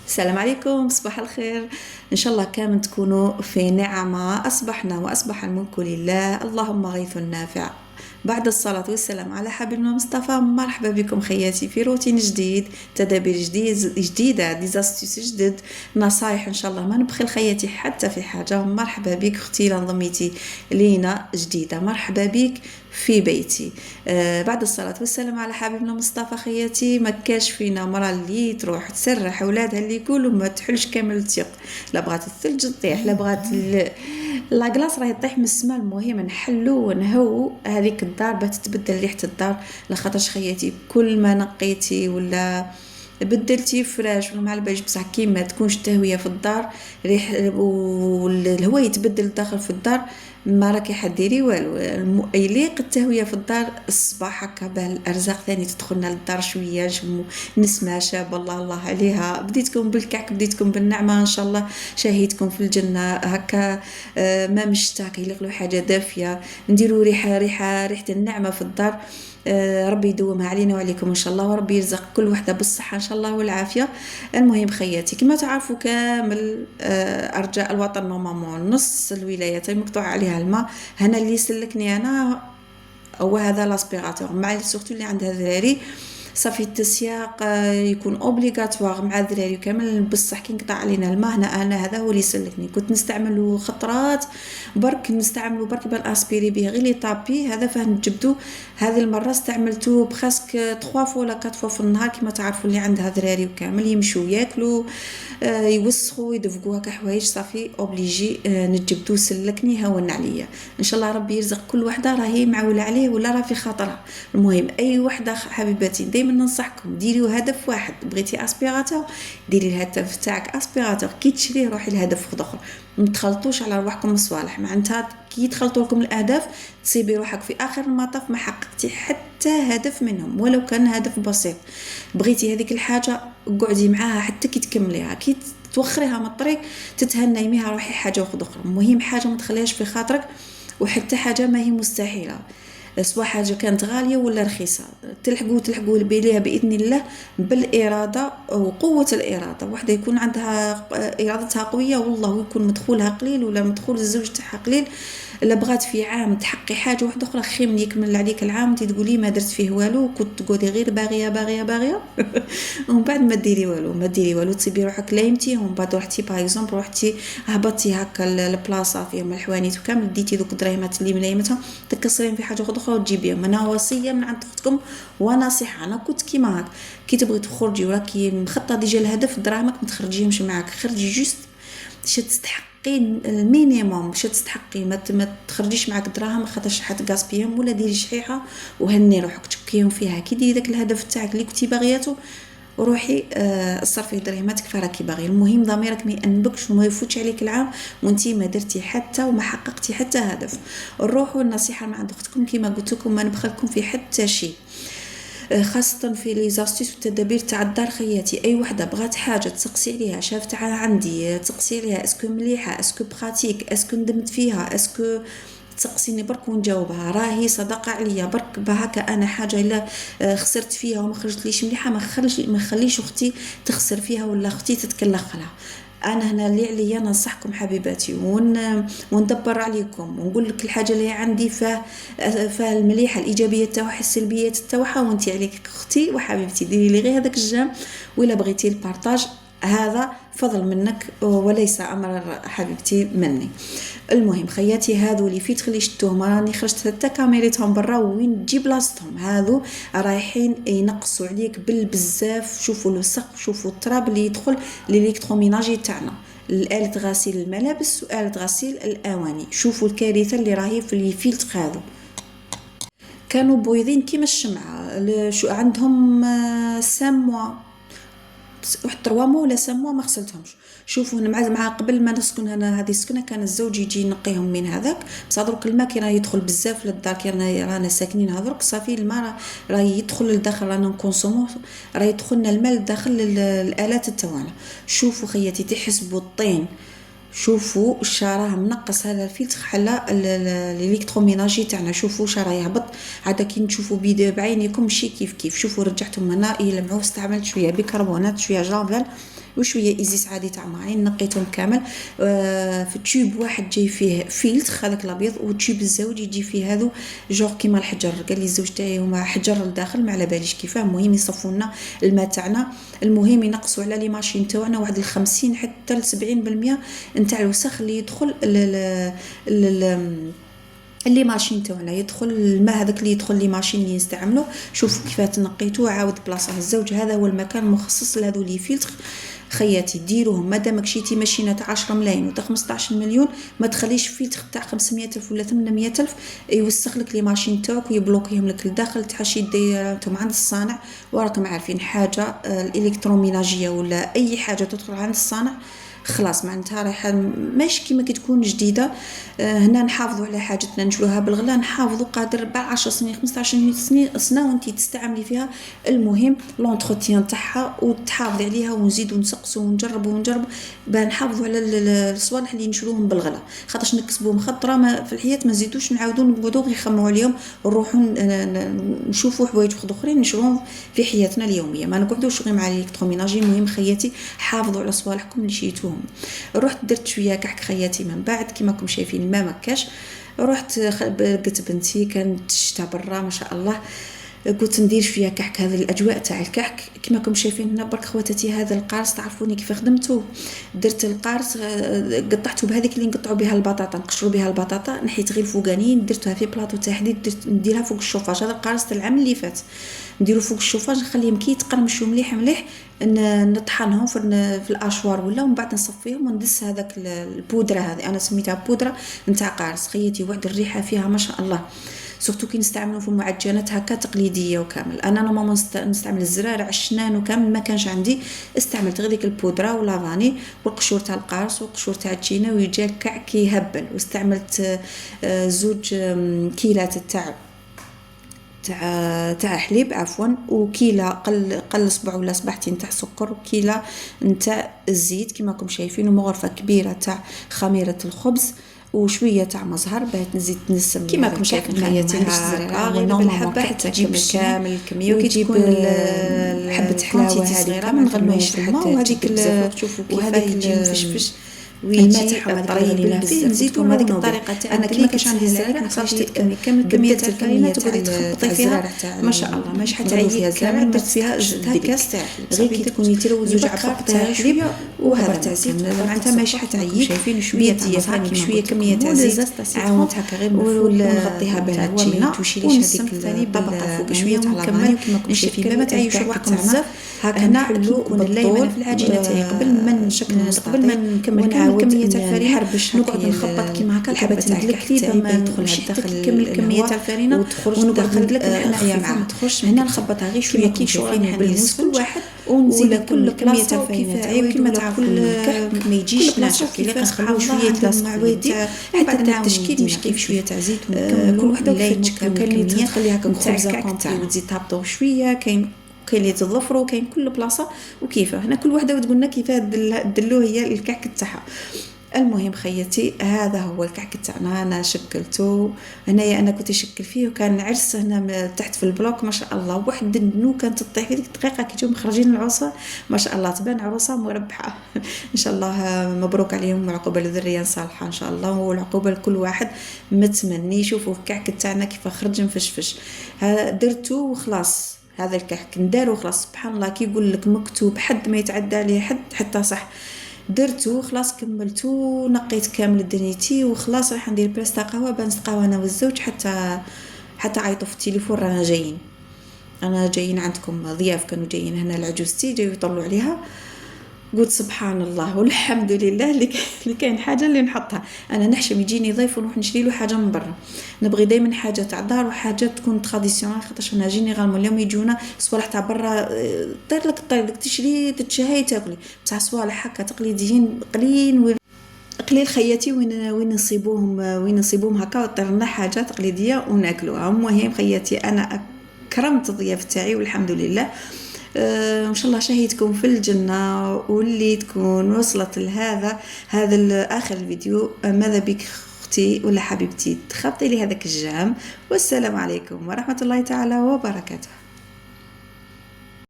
السلام عليكم، صباح الخير. إن شاء الله كامل تكونوا في نعمة. أصبحنا وأصبح الملك لله، اللهم غيث نافع. بعد الصلاة والسلام على حبيبنا مصطفى، مرحبا بكم خياتي في روتين جديد، تدابير جديدة، ديزاستيس جدد، نصايح إن شاء الله ما نبخل خياتي حتى في حاجة. مرحبا بك اختي لانضميتي لينا جديدة، مرحبا بك في بيتي. بعد الصلاة والسلام على حبيبنا مصطفى خياتي، ما كاش فينا مرة اللي تروح تسرح ولادها اللي يقولوا ما تحلش كامل الثقة، لا بغات الثلج تطيح، لا بغات لاكلاص راهي تطيح من السماء. المهم نحلو ونهو هذيك الدار باه تتبدل ريحة الدار. لخاطرش خياتي كل ما نقيتي ولا بدلتي فراش ولا مع الباج بصح كي ما تكونش تهويه في الدار، ريح والهواء يتبدل داخل في الدار، ما راكي حديري والو. يليق التهويه في الدار الصباح هكا باه الارزاق ثاني تدخلنا للدار شويه، نشمو نسمه شابه الله الله عليها. بديتكم بالكعك، بديتكم بالنعمه ان شاء الله، شاهيتكم في الجنه هكا. ما مشتاك يليق له حاجه دافيه، نديروا ريحه النعمه في الدار. ربي يدومها علينا وعليكم ان شاء الله، وربي يرزق كل وحده بالصحه ان شاء الله والعافيه. المهم خياتي، كما تعرفوا كامل ارجاء الوطن نورمالمون نص الولايات مقطوع عليها الماء. هنا اللي سلكني انا هو هذا لاسبيراتور، مع سورتو اللي عندها ذراري صافي التسياق يكون اوبليغاتوار مع الدراري كامل. بصح كي نقطع علينا الماء هنا، انا هذا هو اللي يسلكني. كنت نستعملو خطرات برك، نستعملو برك بالاسبيري به غير لي طابي هذا فاه نجبدو. هذه المره استعملته بخاسك 3 فوا ولا 4 فوا في النهار. كما تعرفوا اللي عندها ذراري وكامل يمشوا ياكلوا يوسخوا يدفقوا هكا حوايج، صافي اوبليجي نجبدو سلكني هون عليا. ان شاء الله ربي يرزق كل وحده راهي معوله عليه ولا راه في خاطرها. المهم اي وحده حبيباتي دائما ننصحكم ديريو هدف واحد. بغيتي اسبيراتور ديري الهدف تاعك اسبيراتور، كي تشريه روحي لهدف اخر، ما تخلطوش على رواحكم الصوالح. معناتها كي تخلطوا لكم الاهداف تصيبي روحك في اخر المطاف ما حققتي حتى هدف منهم ولو كان هدف بسيط. بغيتي هذيك الحاجه قعدي معاها حتى كي تكمليها، كي توخريها من الطريق تتهنيميها روحي حاجه اخرى. المهم حاجه ما تخليهاش في خاطرك، وحتى حاجه ما هي مستحيله، سواء حاجه كانت غاليه ولا رخيصه، تلحقوا بليها باذن الله بالاراده وقوه الاراده. وحده يكون عندها ارادتها قويه والله يكون مدخولها قليل ولا مدخول الزوج تاعها قليل، الا بغات في عام تحقي حاجه واحده اخرى خير من يكمل عليك العام انت تقولي ما درت فيه والو، كنت تقولي غير باغيه باغيه باغيه ومن بعد ما ديري والو، ما ديري والو، تصيبي روحك لايمتي. ومن بعد روحتي باغ اكزومبل روحتي هبطتي هكا البلاصه فيهم الحوانيت وكامل، ديتي دوك الدراهمات اللي ملايمتها تكسرين في حاجه اخرى وتجيبيهم. انا وصيه من عند اختكم ونصيحه، انا كنت كيما هاك كي تبغي تخرجي وراكي مخططه ديجا الهدف دراهمك ما تخرجيهمش معاك، خرجي جوست باش تستحقي المينيموم، باش تستحقي ما تخرجيش معاك دراهم خاطرش حتغاسبيهم، ولا ديري شحيحه وهني روحك تشكيهم فيها. كي ديري داك الهدف تاعك اللي كنتي باغياته وروحي صرفي درهماتك فراكي باغي. المهم ضميرك ما ينبكش وما يفوتش عليك العام وانتي ما درتي حتى وما حققتي حتى هدف. الروحوا النصيحه مع اختكم كما قلت لكم، ما نبخلكم في حتى شيء، خاصة في لي زاستيس والتدابير تاع الدار خياتي. اي وحده بغات حاجه تسقسي عليها، شافتها عندي تسقسي عليها اسكو مليحه، اسكو براتيك، اسكو ندمت فيها، اسكو تسقسيني برك ونجاوبها. راهي صدقه عليا برك بهكا. انا حاجه الا خسرت فيها وما خرجت مليحه ما خليش اختي تخسر فيها ولا اختي تتكلخ لها. انا هنا اللي عليا ننصحكم حبيباتي وندبر عليكم ونقول لك الحاجه اللي عندي فالمليحه الايجابيه تاعها السلبيه تاعها، وانت عليك اختي وحبيبتي ديري لي غير هذاك الجام. ولا بغيتي البارطاج هذا فضل منك وليس امر حبيبتي مني. المهم خياتي هذو اللي في تخلي شتوهم راني خرجت حتى كاميرتهم برا وين تجي بلاصتهم، هذو رايحين ينقصوا عليك بالبزاف. شوفوا الوسخ، شوفوا التراب اللي يدخل للالكتروميناجي تاعنا، الآلة غسيل الملابس وآلة غسيل الأواني. شوفوا الكارثة اللي راهي في اللي فيلتر هذو، كانوا بويضين كيما الشمعة. شو عندهم 5 موا واحد 3 موا ولا 5 موا ما غسلتهمش. شوفوا هنا مع قبل ما نسكن هنا هذه السكنه كان الزوج يجي ينقيهم من هذاك، بصح درك الماء كي راه يدخل بزاف للدار، كي رانا ساكنين درك صافي الماء راه يدخل للداخل، رانا نكونسومو راه يدخلنا الماء لداخل الالات تاعنا. شوفوا خياتي تحسبوا الطين، شوفوا الشارع منقص هذا الفيلتر حلا الالكتروميناجي تاعنا. شوفوا شارع يهبط عاد كي نشوفوا بعينيكم ماشي كيف كيف. شوفوا رجعتهم هنا يلمعوا، استعملت شويه بيكربونات شويه جافيل وشويه ايزيس عادي تاع معين، نقيتهم كامل. في تيوب واحد جاي فيه فيلتر هذاك الابيض، وتيوب الزوج يجي فيه هذو جوغ كيما الحجر. قال لي الزوج تاعي هما حجر لداخل، ما على باليش كيفاه. المهم يصفوا لنا الماء تاعنا، المهم ينقصوا على لي ماشين تاعنا واحد 50 حتى 70% نتاع الوسخ اللي يدخل اللي ماشين تاعنا، يدخل الماء هذاك اللي يدخل لي ماشين اللي نستعمله. شوفوا كيف تنقيتوه، عاود بلاصه الزوج. هذا هو المكان المخصص لهذو لي فلتر خياتي. ديروهم مادام كشيتي ماشينه تاع 10 ملايين وتاع 15 مليون، ما تخليش فلتر تاع 500 الف ولا 800 الف يوسخ لك لي ماشين تاعك ويبلوكيهم لك لداخل. تحشي ديرتهم عند الصانع، وراكم عارفين حاجه الالكتروميناجيه ولا اي حاجه تدخل عند الصانع خلاص معناتها رايحه ماشي كيما كي تكون جديده. هنا نحافظوا على حاجتنا، نشروها بالغلا، نحافظوا قادر 10 سنين 15 سنه وانتي تستعملي فيها. المهم لونتروتيان تاعها وتحافظي عليها، ونزيدوا نسقسوا ونجربوا باه نحافظوا على الصوالح اللي نشروهم بالغلا، خاطرش نكسبوهم خطره في الحياه. ما نزيدوش نعاودوا نقعدوا نخمموا عليهم ونروحوا نشوفوا حوايج اخرين نشروهم في حياتنا اليوميه. ما نقعدوش غير مع الالكتروميناجي. المهم خياتي حافظوا على صوالحكم اللي شيتوهم. رحت درت شويه كحك خياتي من بعد كيما راكم شايفين ما مكاش. رحت لقيت بنتي كانت شتا برا ما شاء الله، قلت ندير شويه كحك. هذه الاجواء تاع الكحك كيما راكم شايفين هنا. برك خواتاتي هذا القارص تعرفوني كيف خدمته. درت القارص قطعته بهذيك اللي نقطعوا بها البطاطا، نقشروا بها البطاطا، نحيت غير الفوقانيين درتها في بلاطو تاع حديد، نديرها فوق الشوفاج. هذا القارص تاع العام اللي فات نديرو فوق الشوفاج، نخليهم كي يتقرمشوا مليح نطحنهم في الاشوار ومن بعد نصفيهم وندس هذاك البودره. هذه انا سميتها بودره نتاع قارص خيتي. واحد الريحه فيها ما شاء الله، سورتو كي نستعملوا في المعجنات هكا تقليديه وكامل. انا نورمالمون نستعمل الزرارع الشنان وكامل، ما كانش عندي استعملت غير ديك البودره والافاني والقشور تاع القارص والقشور تاع التشينا، ويجي الكعك يهبل. واستعملت 2 كيلات تاع حليب عفوا، وكيله قل صبع ولا صباحتين تاع سكر، وكيله نتاع الزيت كما راكم شايفين، ومغرفه كبيره تاع خميره الخبز، وشويه تاع مزهر باه نزيد نسم كيما راكم شايفين خياتي. غير بالحبه حتى تجيب كامل الكميه، وكي تكون حبه حلاوه هذه من غير ما يشرب الماء. وهذيك تشوفوا كيف يجي مفشفش والماء تاعها طريب فيه. نزيدوا هذيك الطريقه تاع انا كيما كاش عندي الزرع نخرج تتكمل كامل الكميه تاع الفرينه تقعدي تخبطي فيها ما شاء الله ماش حتعيي كامل. درت فيها زدتها كاس تاع غير كي تكوني تروزوا جوج تاع حليب وهذا تاع زيت معناتها ماش حتعيي. شايفين شويه تاع شويه كميه تاع زيت عاونت هكا غير ونغطيها بالتشينا ونشيل هذيك الطبقه فوق شويه تاع لافاني كيما راكم شايفين. ما تعيوش روحكم بزاف هكا نحلو بالطول في العجينه تاعي قبل ما نشكل قبل ما نكمل كميه تاع الفرينه نقعد نخبط كيما هكا الحبه تاع الكليب ما يدخل داخل كمل الكميه تاع الفرينه ونقعد لك حنايا معها تخش هنا نخبطها غير شويه كي شغل بالنص كل واحد ونزيد كل الكميه تاع الفرينه تاعي كيما تعرفوا الكحك ما يجيش ناشف كي نخليو شويه لاصق عوادي حتى نعاود التشكيل مش كيف شويه تاع زيت كل وحده وكيفاش كامل تخليها كخبزه كونتاي وتزيد تهبطوا شويه. كاين اللي تظفروا كاين كل بلاصه وكيفاه. هنا كل وحده وتقول لنا كيفاه دلو هي الكعك تاعها. المهم خيتي هذا هو الكعك تاعنا. انا شكلته هنايا، انا كنت اشكل فيه وكان عرس هنا تحت في البلوك ما شاء الله. واحد النو كانت تطيح في ديك الدقيقه كي جاو مخرجين العروسه ما شاء الله تبان عروسه مربحه ان شاء الله. مبروك عليهم وعقوبه للذريه صالحه ان شاء الله، والعقوبه لكل واحد متمني. شوفوا الكعك تاعنا كيف خرج مفشفش. درته وخلاص. هذا الكحك ندارو خلاص سبحان الله كي يقول لك مكتوب حد ما يتعدى عليه حد حتى صح. درتو خلاص كملتو نقيت كامل دنيتي وخلاص راح ندير بريستا قهوه بنسقاو انا والزوج حتى عيطوا في التليفون رانا جايين. انا جايين عندكم ضياف كانوا جايين هنا لعجوزتي جايو يطلعوا عليها. قلت سبحان الله والحمد لله اللي كاين حاجه اللي نحطها. انا نحشم يجيني ضيف ونروح نشري له حاجه من برا. نبغي دائما حاجه تاع دار وحاجه تكون تراديسيونال خاطرش انا جينيرالمون اليوم يجونا صوالح تاع برا طير لك تشري تتشهي تاكلي بصح صوالح هكا تقليديين قليل خياتي وين نصيبوهم هكا وطير لنا حاجه تقليديه وناكلوها. المهم خياتي انا اكرمت الضياف تاعي والحمد لله. ان شاء الله شهيتكم في الجنه واللي تكون وصلت لهذا اخر الفيديو. ماذا بك اختي ولا حبيبتي تخطي لي هذاك الجام. والسلام عليكم ورحمه الله تعالى وبركاته.